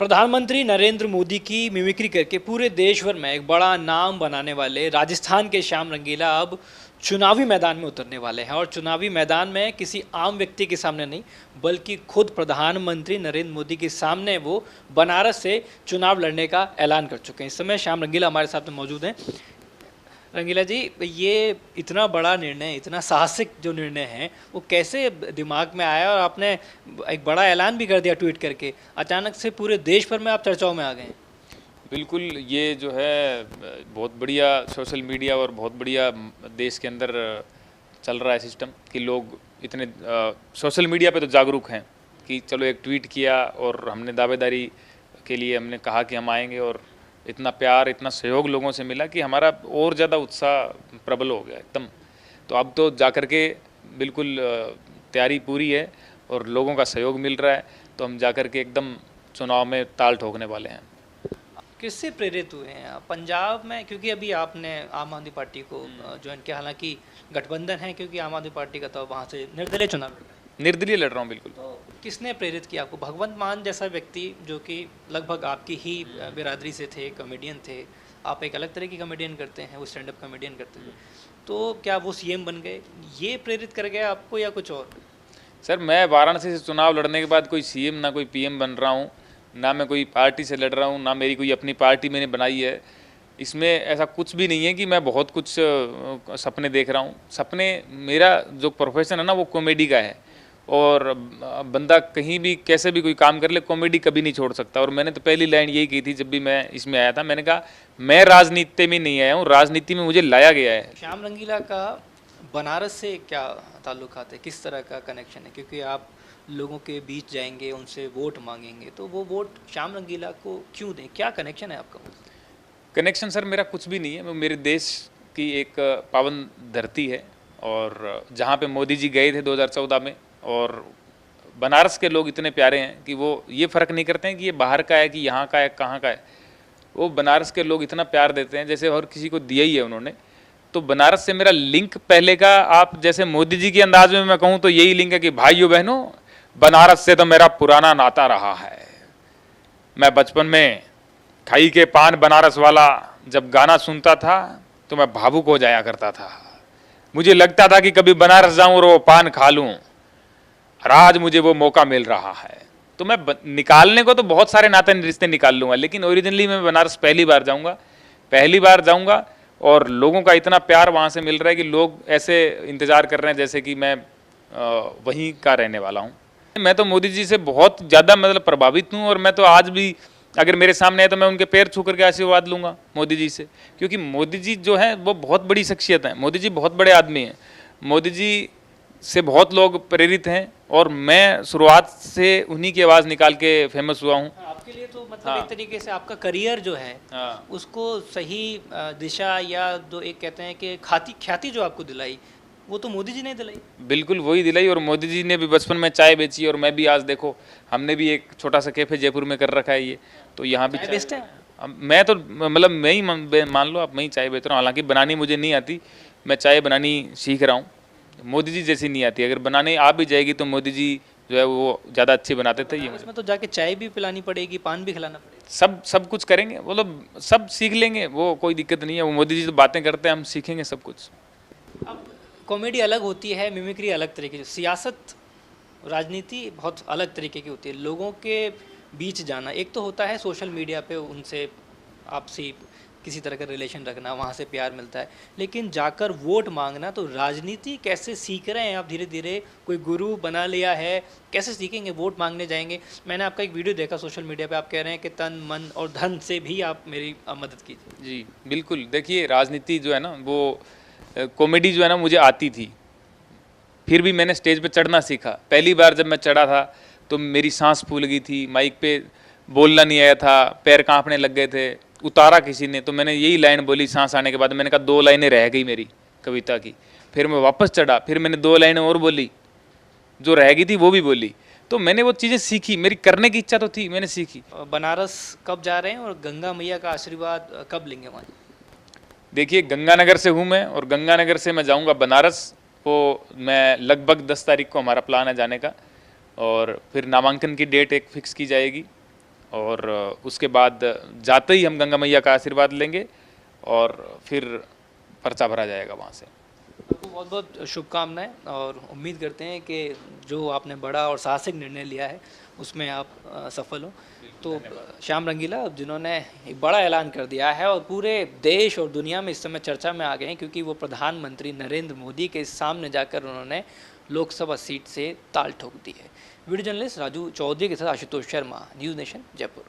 प्रधानमंत्री नरेंद्र मोदी की मिमिक्री करके पूरे देश भर में एक बड़ा नाम बनाने वाले राजस्थान के श्याम रंगीला अब चुनावी मैदान में उतरने वाले हैं। और चुनावी मैदान में किसी आम व्यक्ति के सामने नहीं, बल्कि खुद प्रधानमंत्री नरेंद्र मोदी के सामने वो बनारस से चुनाव लड़ने का ऐलान कर चुके हैं। इस समय श्याम रंगीला हमारे साथ में मौजूद हैं। रंगीला जी, ये इतना बड़ा निर्णय, इतना साहसिक जो निर्णय है, वो कैसे दिमाग में आया और आपने एक बड़ा ऐलान भी कर दिया ट्वीट करके, अचानक से पूरे देश भर में आप चर्चाओं में आ गए हैं? बिल्कुल, ये जो है बहुत बढ़िया सोशल मीडिया और बहुत बढ़िया देश के अंदर चल रहा है सिस्टम कि लोग इतने सोशल मीडिया पे तो जागरूक हैं कि चलो एक ट्वीट किया और हमने दावेदारी के लिए हमने कहा कि हम आएंगे, और इतना प्यार, इतना सहयोग लोगों से मिला कि हमारा और ज़्यादा उत्साह प्रबल हो गया एकदम। तो अब तो जाकर के बिल्कुल तैयारी पूरी है और लोगों का सहयोग मिल रहा है, तो हम जाकर के एकदम चुनाव में ताल ठोकने वाले हैं। किससे प्रेरित हुए हैं आप पंजाब में? क्योंकि अभी आपने आम आदमी पार्टी को ज्वाइन किया, हालांकि गठबंधन है, क्योंकि आम आदमी पार्टी का तो वहाँ से निर्दलीय चुनाव लड़ रहा है। निर्दलीय लड़ रहा हूँ बिल्कुल। तो किसने प्रेरित किया आपको? भगवंत मान जैसा व्यक्ति जो कि लगभग आपकी ही बिरादरी से थे, कॉमेडियन थे, आप एक अलग तरह की कॉमेडियन करते हैं, वो स्टैंड अप कॉमेडियन करते थे, तो क्या वो सीएम बन गए, ये प्रेरित कर गया आपको या कुछ और? सर, मैं वाराणसी से चुनाव लड़ने के बाद कोई सीएम ना कोई पीएम बन रहा हूँ, ना मैं कोई पार्टी से लड़ रहा हूँ, ना मेरी कोई अपनी पार्टी मैंने बनाई है। इसमें ऐसा कुछ भी नहीं है कि मैं बहुत कुछ सपने देख रहा हूँ। सपने, मेरा जो प्रोफेशन है ना वो कॉमेडी का है, और बंदा कहीं भी कैसे भी कोई काम कर ले, कॉमेडी कभी नहीं छोड़ सकता। और मैंने तो पहली लाइन यही की थी जब भी मैं इसमें आया था, मैंने कहा मैं राजनीति में नहीं आया हूँ, राजनीति में मुझे लाया गया है। श्याम रंगीला का बनारस से क्या ताल्लुकात है, किस तरह का कनेक्शन है? क्योंकि आप लोगों के बीच जाएंगे, उनसे वोट मांगेंगे, तो वो वोट श्याम रंगीला को क्यों दें? क्या कनेक्शन है आपका? कनेक्शन सर मेरा कुछ भी नहीं है, वो मेरे देश की एक पावन धरती है, और जहाँ पे मोदी जी गए थे 2014 में, और बनारस के लोग इतने प्यारे हैं कि वो ये फ़र्क नहीं करते हैं कि ये बाहर का है कि यहाँ का है, कहाँ का है। वो बनारस के लोग इतना प्यार देते हैं जैसे और किसी को दिया ही है उन्होंने। तो बनारस से मेरा लिंक पहले का, आप जैसे मोदी जी के अंदाज में मैं कहूँ तो यही लिंक है कि भाइयों बहनों, बनारस से तो मेरा पुराना नाता रहा है। मैं बचपन में खाई के पान बनारस वाला जब गाना सुनता था तो मैं भावुक हो जाया करता था। मुझे लगता था कि कभी बनारस जाऊं और वो पान खा लूं, और आज मुझे वो मौका मिल रहा है। तो मैं निकालने को तो बहुत सारे नाते रिश्ते निकाल लूंगा, लेकिन ओरिजिनली मैं बनारस पहली बार जाऊंगा, और लोगों का इतना प्यार वहाँ से मिल रहा है कि लोग ऐसे इंतज़ार कर रहे हैं जैसे कि मैं वहीं का रहने वाला हूँ। मैं तो मोदी जी से बहुत ज़्यादा मतलब प्रभावित हूँ, और मैं तो आज भी अगर मेरे सामने है तो मैं उनके पैर छू करके आशीर्वाद लूँगा मोदी जी से, क्योंकि मोदी जी जो हैं वो बहुत बड़ी शख्सियत हैं। मोदी जी बहुत बड़े आदमी हैं। मोदी जी से बहुत लोग प्रेरित हैं, और मैं शुरुआत से उन्हीं की आवाज़ निकाल के फेमस हुआ हूँ। आपके लिए तो मतलब एक तरीके से आपका करियर जो है, उसको सही दिशा, या जो एक कहते हैं कि ख्याति जो आपको दिलाई, वो तो मोदी जी ने दिलाई। बिल्कुल वही दिलाई, और मोदी जी ने भी बचपन में चाय बेची, और मैं भी आज देखो, हमने भी एक छोटा सा कैफे जयपुर में कर रखा है ये, तो यहाँ भी चाय बेचते हैं। मैं तो मतलब मैं ही मान लो आप, मैं ही चाय बेच रहा हूँ। हालांकि बनानी मुझे नहीं आती, मैं चाय बनानी सीख रहा हूँ। मोदी जी जैसी नहीं आती, अगर बनाने आ भी जाएगी तो मोदी जी जो है वो ज़्यादा अच्छी बनाते थे। ये उसमें तो जाके चाय भी पिलानी पड़ेगी, पान भी खिलाना पड़ेगा, सब कुछ करेंगे वो लोग, सब सीख लेंगे, वो कोई दिक्कत नहीं है। वो मोदी जी तो बातें करते हैं, हम सीखेंगे सब कुछ। अब कॉमेडी अलग होती है, मिमिक्री अलग तरीके की, सियासत, राजनीति बहुत अलग तरीके की होती है। लोगों के बीच जाना एक तो होता है, सोशल मीडिया पे उनसे आपसी किसी तरह का रिलेशन रखना, वहाँ से प्यार मिलता है, लेकिन जाकर वोट मांगना, तो राजनीति कैसे सीख रहे हैं आप? धीरे धीरे कोई गुरु बना लिया है, कैसे सीखेंगे? वोट मांगने जाएंगे। मैंने आपका एक वीडियो देखा सोशल मीडिया पे, आप कह रहे हैं कि तन मन और धन से भी आप मेरी मदद कीजिए। जी बिल्कुल, देखिए राजनीति जो है ना, वो कॉमेडी जो है ना मुझे आती थी, फिर भी मैंने स्टेज पे चढ़ना सीखा। पहली बार जब मैं चढ़ा था तो मेरी सांस फूल गई थी, माइक पे बोलना नहीं आया था, पैर कांपने लग गए थे। उतारा किसी ने तो मैंने यही लाइन बोली सांस आने के बाद, मैंने कहा 2 लाइनें रह गई मेरी कविता की। फिर मैं वापस चढ़ा, फिर मैंने 2 लाइनें और बोली, जो रह गई थी वो भी बोली। तो मैंने वो चीज़ें सीखी, मेरी करने की इच्छा तो थी, मैंने सीखी। बनारस कब जा रहे हैं और गंगा मैया का आशीर्वाद कब लेंगे वहाँ? देखिए, गंगानगर से हूँ मैं, और गंगानगर से मैं जाऊँगा बनारस। वो मैं लगभग 10 तारीख को हमारा प्लान है जाने का, और फिर नामांकन की डेट एक फिक्स की जाएगी, और उसके बाद जाते ही हम गंगा मैया का आशीर्वाद लेंगे और फिर पर्चा भरा जाएगा वहाँ से। आपको बहुत बहुत शुभकामनाएं और उम्मीद करते हैं कि जो आपने बड़ा और साहसिक निर्णय लिया है उसमें आप सफल हो। तो श्याम रंगीला जिन्होंने एक बड़ा ऐलान कर दिया है और पूरे देश और दुनिया में इस समय चर्चा में आ गए हैं क्योंकि वो प्रधानमंत्री नरेंद्र मोदी के सामने जाकर उन्होंने लोकसभा सीट से ताल ठोक दी है। वीडियो जर्नलिस्ट राजू चौधरी के साथ आशुतोष शर्मा, न्यूज़ नेशन, जयपुर।